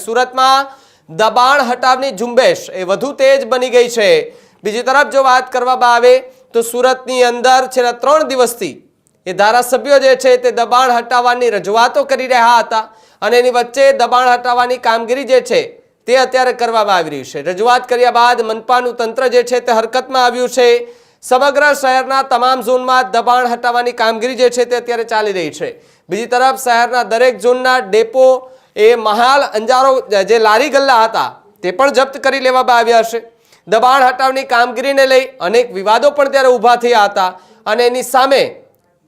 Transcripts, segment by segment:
સુરતમાં દબાણ હટાવની ઝુંબેશ એ વધુ તેજ બની ગઈ છે। બીજી તરફ જો વાત કરવામાં આવે તો સુરતની અંદર છેલ્લા 3 દિવસથી એ ધારાસભ્યો જે છે તે દબાણ હટાવવાની રજૂઆતો કરી રહ્યા હતા અને એની વચ્ચે દબાણ હટાવવાની કામગીરી જે છે તે અત્યારે કરવામાં આવી રહી છે। રજૂઆત કર્યા બાદ મનપાનું તંત્ર જે છે તે હરકતમાં આવ્યું છે। સમગ્ર શહેરના તમામ ઝોનમાં દબાણ હટાવવાની કામગીરી જે છે તે અત્યારે ચાલી રહી છે। બીજી તરફ શહેરના દરેક ઝોનના ડેપો એ મહાલ અંજારો જે લારી ગલ્લા હતા તે પણ જપ્ત કરી લેવામાં આવ્યા છે। દબાણ હટાવની કામગીરીને લઈ અનેક વિવાદો પણ ત્યારે ઊભા થયા હતા અને એની સામે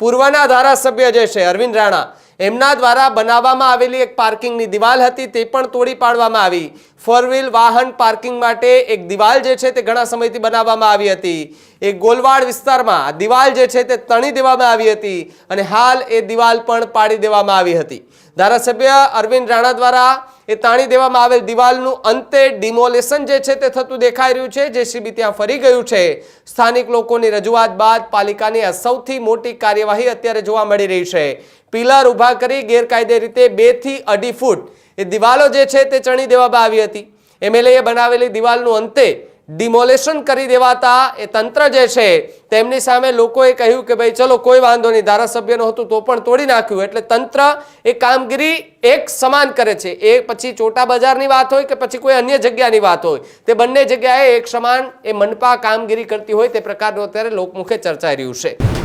પૂર્વના ધારાસભ્ય જે છે અરવિંદ રાણા એમના દ્વારા બનાવવામાં આવેલી એક પાર્કિંગની દિવાલ હતી તે પણ તોડી પાડવામાં આવી। 4 વ્હીલ વાહન પાર્કિંગ માટે એક દિવાલ જે છે તે ઘણા સમયથી બનાવવામાં આવી હતી। એક ગોલવાડ વિસ્તારમાં દિવાલ જે છે તે તણી દેવામાં આવી હતી અને હાલ એ દિવાલ પણ પાડી દેવામાં આવી હતી। ધારાસભ્ય અરવિંદ રાણા દ્વારા એ તાણી દેવામાં આવેલ દિવાલનું અંતે ડિમોલેશન જે છે તે થતું દેખાઈ રહ્યું છે। જેસીબી ત્યાં ફરી ગયું છે। સ્થાનિક લોકોની રજૂઆત બાદ પાલિકાની આ સૌથી મોટી કાર્યવાહી અત્યારે જોવા મળી રહી છે। પિલર ઊભા કરી ગેરકાયદે રીતે 2 થી 2.5 ફૂટ એ દિવાલો જે છે તે ચણી દેવામાં આવી હતી। એમએલએ બનાવેલી દિવાલનું અંતે ડિમોલેશન કરી દેવાતા એ તંત્ર જે છે તેમની સામે લોકોએ કહ્યું કે ભાઈ ચલો કોઈ વાંધો નહીં, ધારાસભ્યનું હતું તો પણ તોડી નાખ્યું। એટલે તંત્ર એ કામગીરી એક સમાન કરે છે। એ પછી ચોટા બજારની વાત હોય કે પછી કોઈ અન્ય જગ્યાની વાત હોય, તે બંને જગ્યાએ એક સમાન એ મનપા કામગીરી કરતી હોય તે પ્રકારનું અત્યારે લોકમુખે ચર્ચાઈ રહ્યું છે।